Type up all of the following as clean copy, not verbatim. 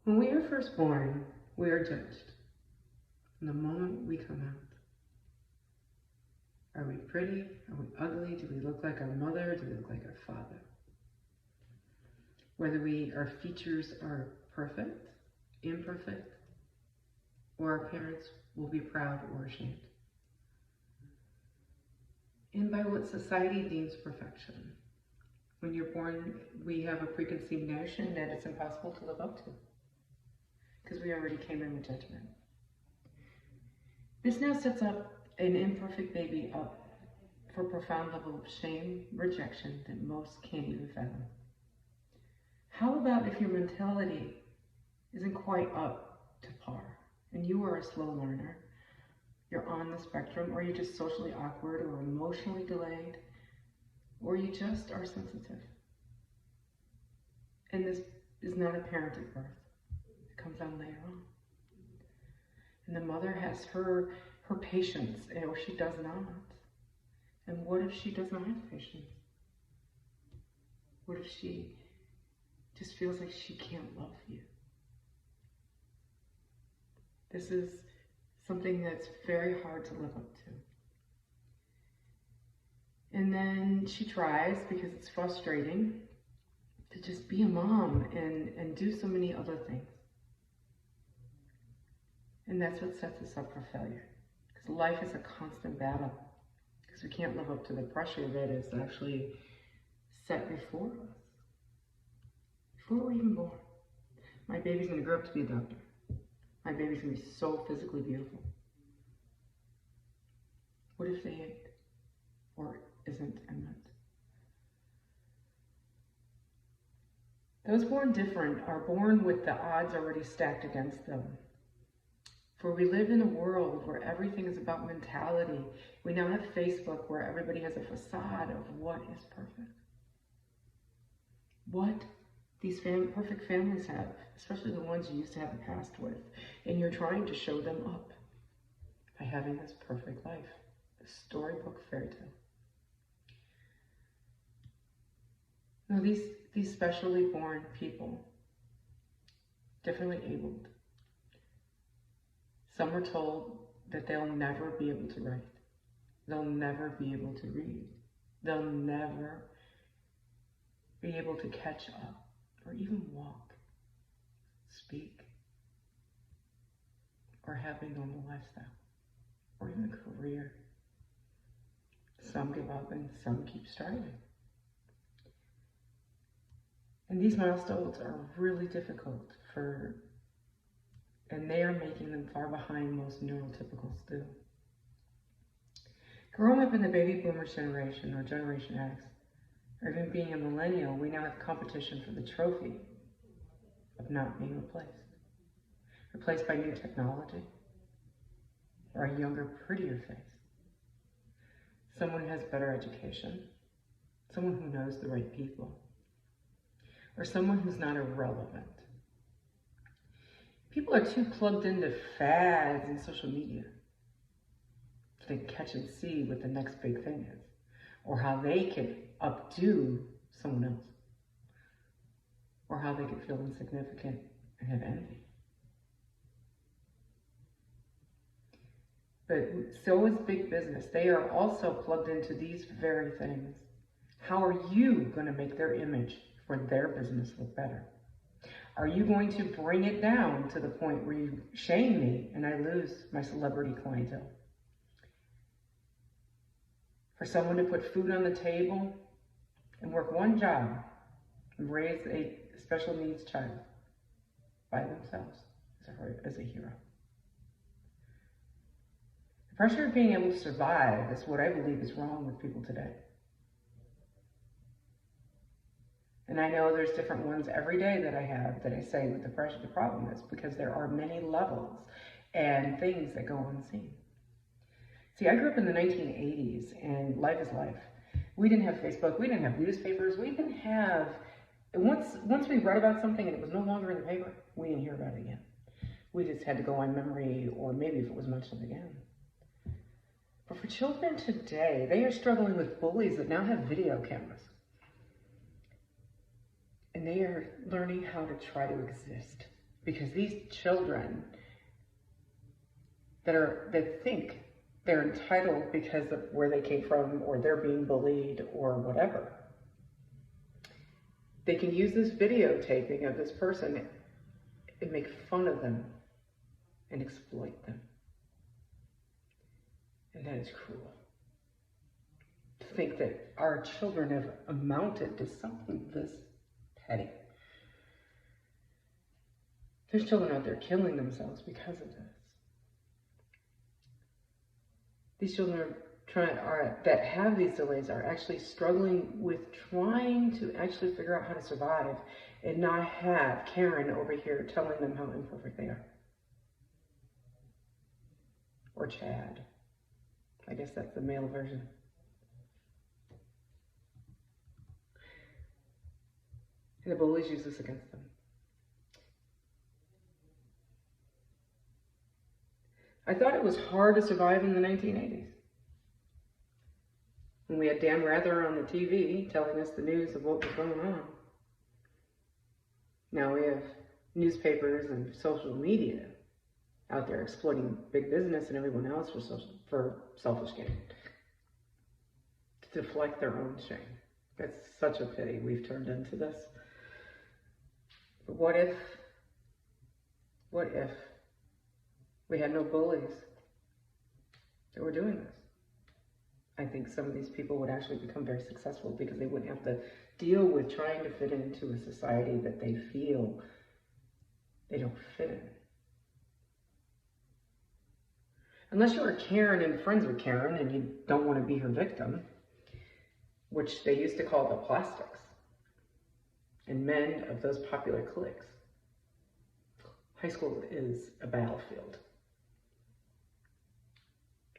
When we are first born, we are judged from the moment we come out. Are we pretty? Are we ugly? Do we look like our mother? Do we look like our father? Whether our features are perfect, imperfect, or our parents will be proud or ashamed. And by what society deems perfection. When you're born, we have a preconceived notion that it's impossible to live up to, because we already came in with judgment. This now sets up an imperfect baby up for a profound level of shame, rejection that most can't even fathom. How about if your mentality isn't quite up to par and you are a slow learner, you're on the spectrum, or you're just socially awkward or emotionally delayed, or you just are sensitive. And this is not apparent at birth. It comes on later on. And the mother has her patience, or she does not. And what if she does not have patience? What if she just feels like she can't love you? This is something that's very hard to live up to. And then she tries, because it's frustrating, to just be a mom and do so many other things. And that's what sets us up for failure. Because life is a constant battle. Because we can't live up to the pressure that is actually set before us. Before we're even born. My baby's going to grow up to be a doctor. My baby's going to be so physically beautiful. What if they ain't? Or isn't and meant? Those born different are born with the odds already stacked against them. For we live in a world where everything is about mentality. We now have Facebook, where everybody has a facade of what is perfect. What these perfect families have, especially the ones you used to have the past with, and you're trying to show them up by having this perfect life, this storybook fairy tale. Now, these specially born people, differently abled, some are told that they'll never be able to write. They'll never be able to read. They'll never be able to catch up or even walk, speak, or have a normal lifestyle or even a career. Some give up and some keep striving. And these milestones are really difficult and they are making them far behind most neurotypicals do. Growing up in the baby boomer generation, or Generation X, or even being a millennial, we now have competition for the trophy of not being replaced by new technology, or a younger, prettier face. Someone who has better education, someone who knows the right people, or someone who's not irrelevant. People are too plugged into fads and social media to catch and see what the next big thing is, or how they could updo someone else, or how they could feel insignificant and have envy. But so is big business. They are also plugged into these very things. How are you going to make their image for their business look better? Are you going to bring it down to the point where you shame me and I lose my celebrity clientele? For someone to put food on the table and work one job and raise a special needs child by themselves as a hero. The pressure of being able to survive is what I believe is wrong with people today. And I know there's different ones every day that I have that I say with the pressure. The problem is because there are many levels and things that go unseen. See, I grew up in the 1980s, and life is life. We didn't have Facebook, we didn't have newspapers, we didn't have, once we read about something and it was no longer in the paper, we didn't hear about it again. We just had to go on memory, or maybe if it was mentioned again. But for children today, they are struggling with bullies that now have video cameras. And they are learning how to try to exist Because these children that think they're entitled because of where they came from, or they're being bullied or whatever, they can use this videotaping of this person and make fun of them and exploit them. And that is cruel. To think that our children have amounted to something this petty. There's children out there killing themselves because of this. These children that have these delays are actually struggling with trying to actually figure out how to survive and not have Karen over here telling them how imperfect they are. Or Chad. I guess that's the male version. And the bullies use this against them. I thought it was hard to survive in the 1980s. When we had Dan Rather on the TV telling us the news of what was going on. Now we have newspapers and social media out there exploiting big business and everyone else for selfish gain. To deflect their own shame. That's such a pity we've turned into this. But what if we had no bullies that were doing this? I think some of these people would actually become very successful because they wouldn't have to deal with trying to fit into a society that they feel they don't fit in. Unless you're a Karen and friends with Karen and you don't want to be her victim, which they used to call the plastics, and men of those popular cliques. High school is a battlefield.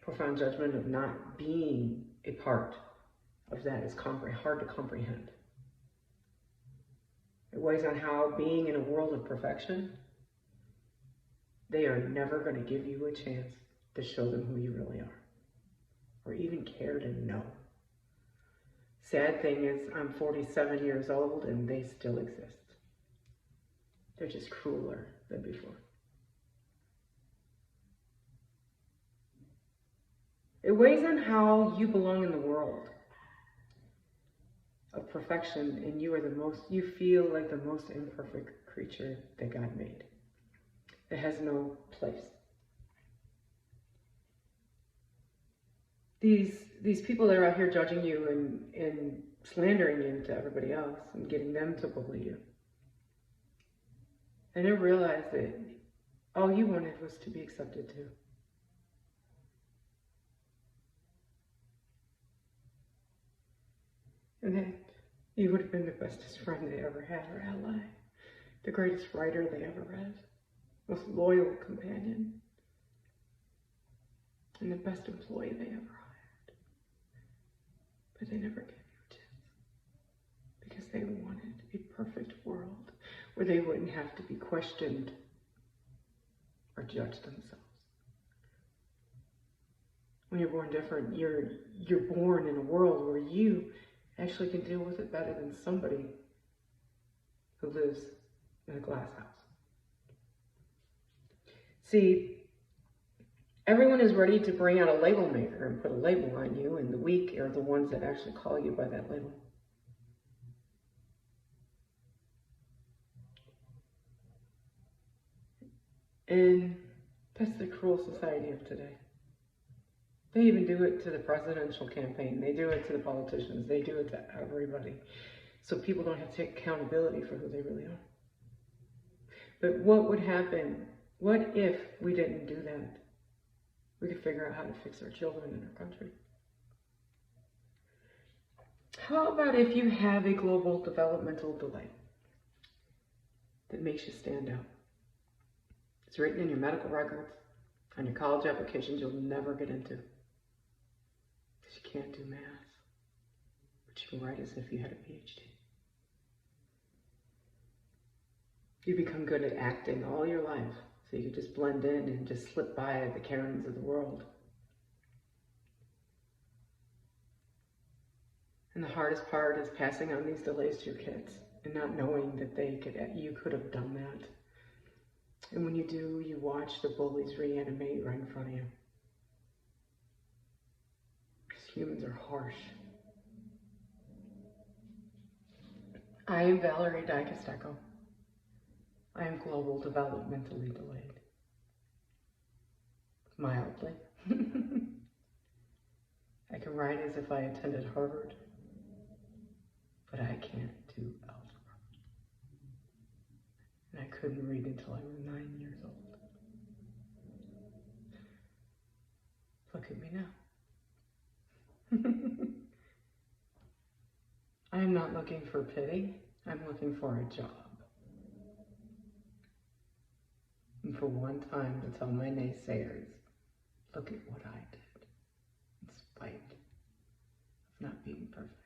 Profound judgment of not being a part of that is hard to comprehend. It weighs on how being in a world of perfection, they are never going to give you a chance to show them who you really are, or even care to know. Sad thing is, I'm 47 years old and they still exist. They're just crueler than before. It weighs on how you belong in the world of perfection, and you feel like the most imperfect creature that God made. It has no place. These people that are out here judging you and slandering you to everybody else and getting them to bully you. And they realize that all you wanted was to be accepted too. And that you would have been the bestest friend they ever had, or ally, the greatest writer they ever read, most loyal companion, and the best employee they ever hired. But they never gave you a chance because they wanted a perfect world where they wouldn't have to be questioned or judged themselves. When you're born different, you're born in a world where you actually can deal with it better than somebody who lives in a glass house. See, everyone is ready to bring out a label maker and put a label on you, and the weak are the ones that actually call you by that label. And that's the cruel society of today. They even do it to the presidential campaign. They do it to the politicians. They do it to everybody. So people don't have to take accountability for who they really are. But what would happen? What if we didn't do that? We could figure out how to fix our children in our country. How about if you have a global developmental delay that makes you stand out? It's written in your medical records, on your college applications you'll never get into. Because you can't do math. But you can write as if you had a PhD. You become good at acting all your life, so you can just blend in and just slip by the Karens of the world. And the hardest part is passing on these delays to your kids and not knowing that you could have done that. And when you do, you watch the bullies reanimate right in front of you. Because humans are harsh. I am Valerie DiCosteco. I am global developmentally delayed. Mildly. I can write as if I attended Harvard, but I can't do algebra. And I couldn't read until I was 9 years old. Look at me now. I am not looking for pity. I'm looking for a job. And for one time to tell my naysayers, look at what I did, in spite of not being perfect.